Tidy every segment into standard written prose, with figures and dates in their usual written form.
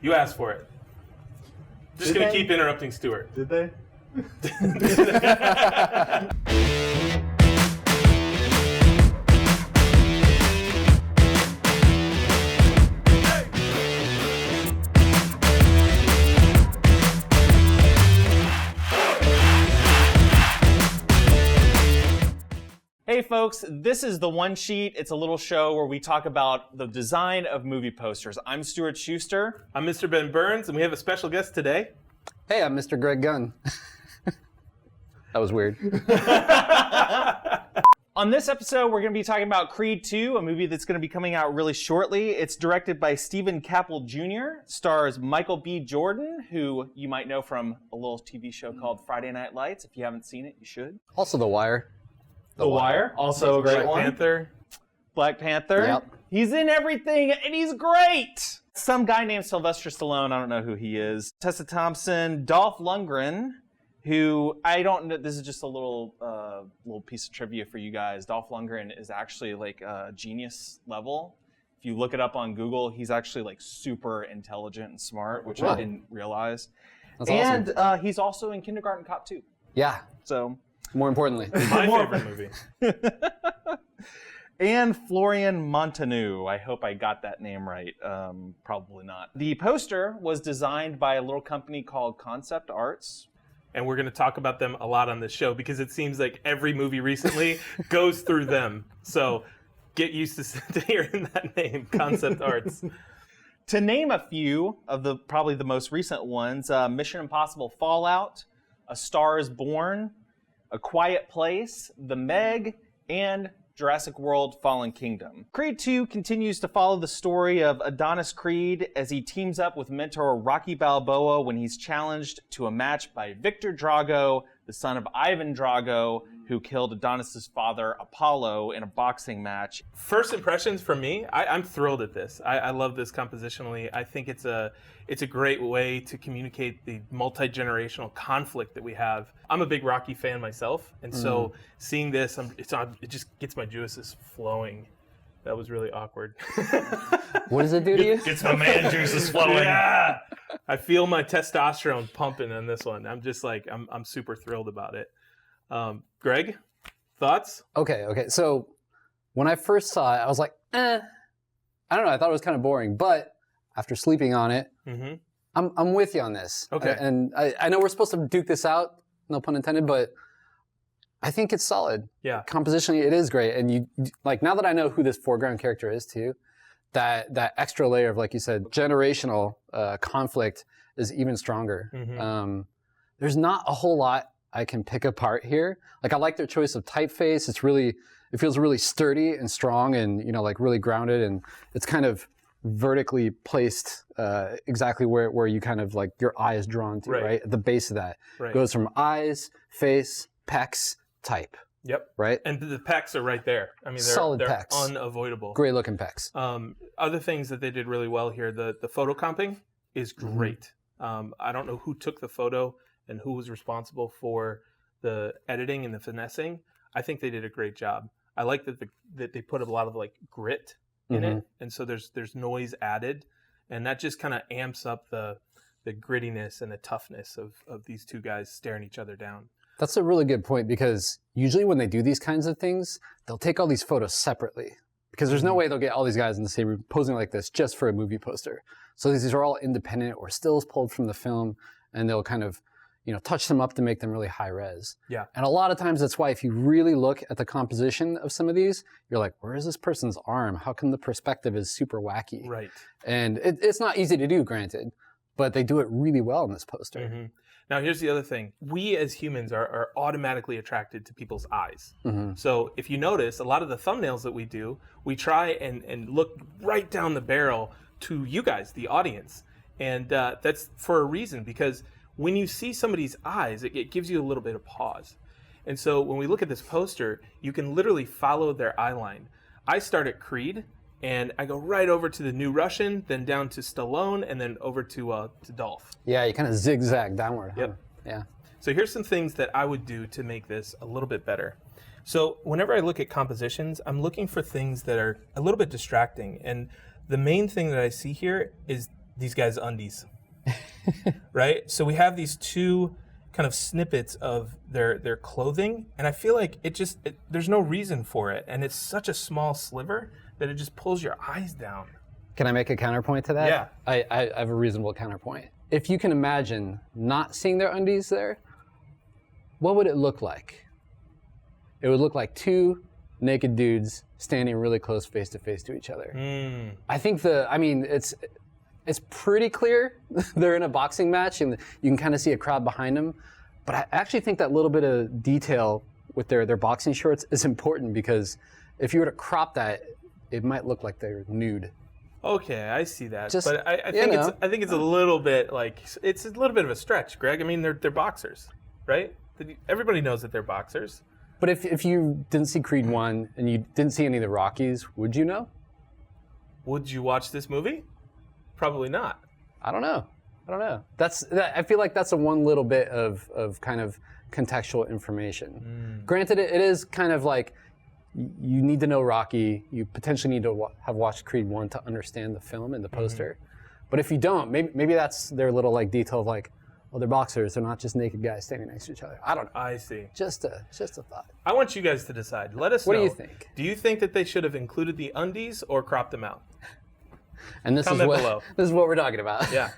You asked for it. Just going to keep interrupting Stewart. Did they? Hey folks, this is The One Sheet. It's a little show where we talk about the design of movie posters. I'm Stewart Schuster. I'm Mr. Ben Burns, and we have a special guest today. Hey, I'm Mr. Greg Gunn. That was weird. On this episode, we're going to be talking about Creed 2, a movie that's going to be coming out really shortly. It's directed by Stephen Caple Jr., stars Michael B. Jordan, who you might know from a little TV show called Friday Night Lights. If you haven't seen it, you should. Also The Wire. The Wire, also a great one. Black Panther. Yep. He's in everything, and he's great! Some guy named Sylvester Stallone, I don't know who he is. Tessa Thompson, Dolph Lundgren, who, I don't know, this is just a little piece of trivia for you guys. Dolph Lundgren is actually like genius level. If you look it up on Google, he's actually like super intelligent and smart, which I didn't realize. That's awesome. And he's also in Kindergarten Cop 2. Yeah. So... More importantly. My favorite movie. And Florian Montanu. I hope I got that name right. Probably not. The poster was designed by a little company called Concept Arts. And we're going to talk about them a lot on this show because it seems like every movie recently goes through them. So get used to hearing that name, Concept Arts. To name a few of the probably the most recent ones, Mission Impossible Fallout, A Star is Born, A Quiet Place, The Meg, and Jurassic World Fallen Kingdom. Creed 2 continues to follow the story of Adonis Creed as he teams up with mentor Rocky Balboa when he's challenged to a match by Victor Drago, the son of Ivan Drago, who killed Adonis's father, Apollo, in a boxing match. First impressions from me, I'm thrilled at this. I love this compositionally. I think it's a great way to communicate the multi-generational conflict that we have. I'm a big Rocky fan myself, and so seeing this, it just gets my juices flowing. That was really awkward. What does it do to you? Gets my man juices flowing. Yeah! I feel my testosterone pumping on this one. I'm just like, I'm super thrilled about it. Greg, thoughts? Okay. So when I first saw it, I was like, I don't know. I thought it was kind of boring. But after sleeping on it, I'm with you on this. Okay. And I know we're supposed to duke this out, no pun intended, but I think it's solid. Yeah. Compositionally, it is great. And you like now that I know who this foreground character is too, that extra layer of, like you said, generational conflict is even stronger. There's not a whole lot I can pick apart here. Like I like their choice of typeface. It feels really sturdy and strong and, like really grounded, and it's kind of vertically placed exactly where you kind of like your eye is drawn to, right? At the base of that. Right. Goes from eyes, face, pecs, type. Yep. Right? And the pecs are right there. I mean, they're, Solid they're pecs. unavoidable. Great looking pecs. Other things that they did really well here, the photo comping is great. I don't know who took the photo and who was responsible for the editing and the finessing. I think they did a great job. I like that they put a lot of like grit in it, and so there's noise added, and that just kind of amps up the grittiness and the toughness of these two guys staring each other down. That's a really good point, because usually when they do these kinds of things, they'll take all these photos separately, because there's no way they'll get all these guys in the same room posing like this just for a movie poster. So these are all independent or stills pulled from the film, and they'll kind of touch them up to make them really high res. Yeah. And a lot of times that's why if you really look at the composition of some of these, you're like, where is this person's arm? How come the perspective is super wacky? Right. And it's not easy to do, granted, but they do it really well in this poster. Now, here's the other thing. We as humans are automatically attracted to people's eyes. So if you notice, a lot of the thumbnails that we do, we try and look right down the barrel to you guys, the audience. And that's for a reason, because when you see somebody's eyes, it gives you a little bit of pause. And so when we look at this poster, you can literally follow their eye line. I start at Creed, and I go right over to the New Russian, then down to Stallone, and then over to Dolph. Yeah, you kind of zigzag downward. Yep. Huh? Yeah. So here's some things that I would do to make this a little bit better. So whenever I look at compositions, I'm looking for things that are a little bit distracting. And the main thing that I see here is these guys' undies, right? So we have these two kind of snippets of their clothing, and I feel like there's no reason for it, and it's such a small sliver that it just pulls your eyes down. Can I make a counterpoint to that? Yeah. I have a reasonable counterpoint. If you can imagine not seeing their undies there, what would it look like? It would look like two naked dudes standing really close face to face to each other. I think it's pretty clear they're in a boxing match and you can kind of see a crowd behind them. But I actually think that little bit of detail with their boxing shorts is important, because if you were to crop that, it might look like they're nude. Okay, I see that. Just, but I think it's a little bit like, it's a little bit of a stretch, Greg. I mean, they're boxers, right? Everybody knows that they're boxers. But if you didn't see Creed 1 and you didn't see any of the Rockies, would you know? Would you watch this movie? Probably not. I don't know. I feel like that's a one little bit of kind of contextual information. Granted, it is kind of like, you need to know Rocky. You potentially need to have watched Creed 1 to understand the film and the poster. But if you don't, maybe that's their little like detail of like, well, they're boxers. They're not just naked guys standing next to each other. I don't know. I see. Just a thought. I want you guys to decide. Let us know. What do you think? Do you think that they should have included the undies or cropped them out? And this Comment is below. This is what we're talking about. Yeah.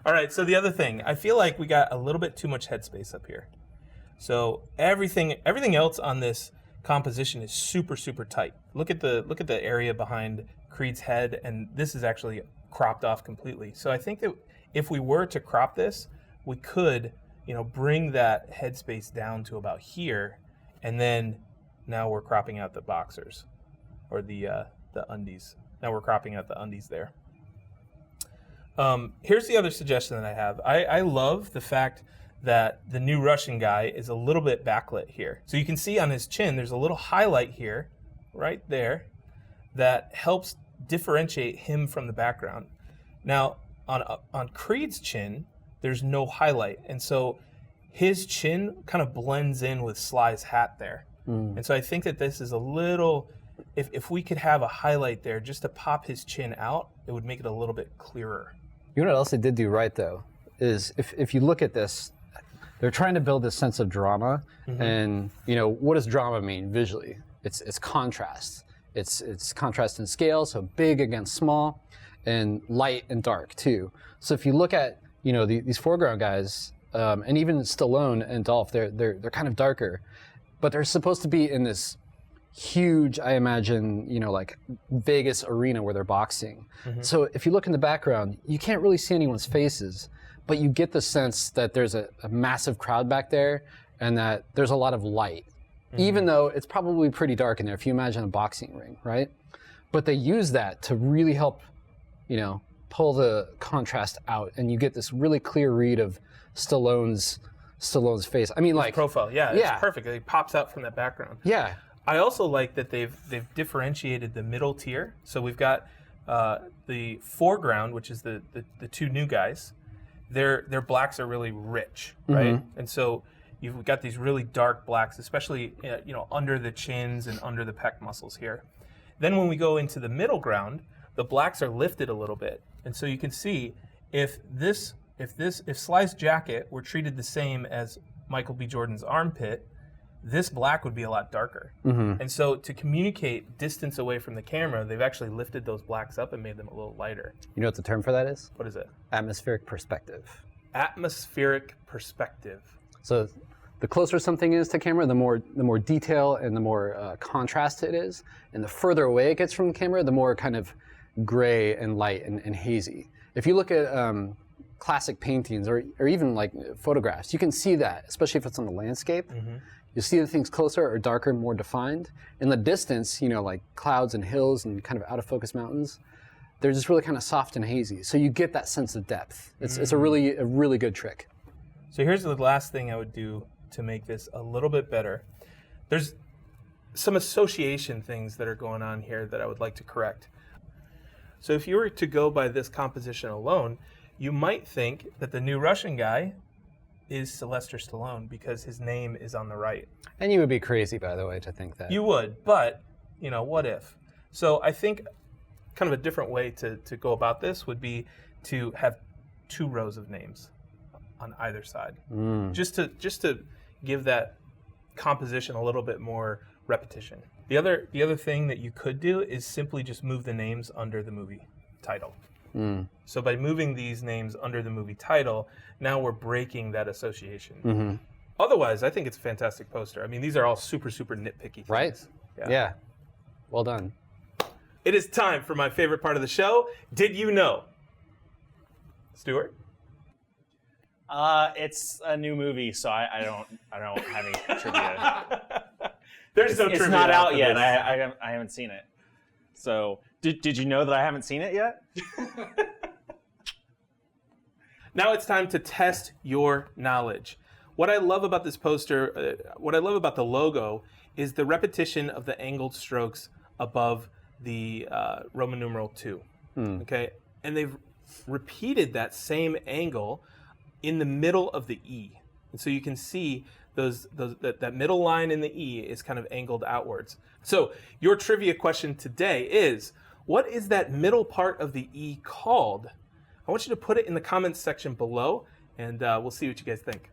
All right. So the other thing, I feel like we got a little bit too much headspace up here. So everything else on this composition is super, super tight. Look at the area behind Creed's head, and this is actually cropped off completely. So I think that if we were to crop this, we could, bring that headspace down to about here, and then now we're cropping out the boxers, or the undies. Now we're cropping out the undies there. Here's the other suggestion that I have. I love the fact that the new Russian guy is a little bit backlit here. So you can see on his chin, there's a little highlight here, right there, that helps differentiate him from the background. Now, on Creed's chin, there's no highlight. And so his chin kind of blends in with Sly's hat there. And so I think that this is a little, if we could have a highlight there just to pop his chin out, it would make it a little bit clearer. You know what else they did do right, though, is if you look at this, they're trying to build this sense of drama. And, what does drama mean visually? It's contrast. It's contrast in scale, so big against small, and light and dark, too. So if you look at, these foreground guys, and even Stallone and Dolph, they're kind of darker, but they're supposed to be in this huge, I imagine, like Vegas arena where they're boxing. So if you look in the background, you can't really see anyone's faces, but you get the sense that there's a massive crowd back there and that there's a lot of light, even though it's probably pretty dark in there if you imagine a boxing ring, right? But they use that to really help, pull the contrast out, and you get this really clear read of Stallone's face. I mean, like profile, it's perfect. It pops out from that background. Yeah. I also like that they've differentiated the middle tier. So we've got the foreground, which is the two new guys. Their blacks are really rich, right? And so you've got these really dark blacks, especially under the chins and under the pec muscles here. Then when we go into the middle ground, the blacks are lifted a little bit, and so you can see if Sly's jacket were treated the same as Michael B. Jordan's armpit, this black would be a lot darker. And so to communicate distance away from the camera, they've actually lifted those blacks up and made them a little lighter. You know what the term for that is? What is it? Atmospheric perspective. Atmospheric perspective. So the closer something is to camera, the more detail and the more contrast it is. And the further away it gets from the camera, the more kind of gray and light and hazy. If you look at classic paintings or even like photographs, you can see that, especially if it's on the landscape. You see the things closer or darker, more defined. In the distance, like clouds and hills and kind of out of focus mountains, they're just really kind of soft and hazy. So you get that sense of depth. It's a really good trick. So here's the last thing I would do to make this a little bit better. There's some association things that are going on here that I would like to correct. So if you were to go by this composition alone, you might think that the new Russian guy is Sylvester Stallone because his name is on the right. And you would be crazy, by the way, to think that. You would, but, what if? So I think kind of a different way to go about this would be to have 2 rows of names on either side, just to give that composition a little bit more repetition. The other thing that you could do is simply just move the names under the movie title. So by moving these names under the movie title, now we're breaking that association. Otherwise, I think it's a fantastic poster. I mean, these are all super, super nitpicky things. Right? Yeah. Well done. It is time for my favorite part of the show. Did you know? Stewart? It's a new movie, so I don't have any trivia. There's no trivia. It's not out yet. This. I haven't seen it. So did you know that I haven't seen it yet? Now it's time to test your knowledge. What I love about this poster, what I love about the logo, is the repetition of the angled strokes above the Roman numeral 2. Okay, and they've repeated that same angle in the middle of the E, and so you can see that middle line in the E is kind of angled outwards. So your trivia question today is, what is that middle part of the E called? I want you to put it in the comments section below, and we'll see what you guys think.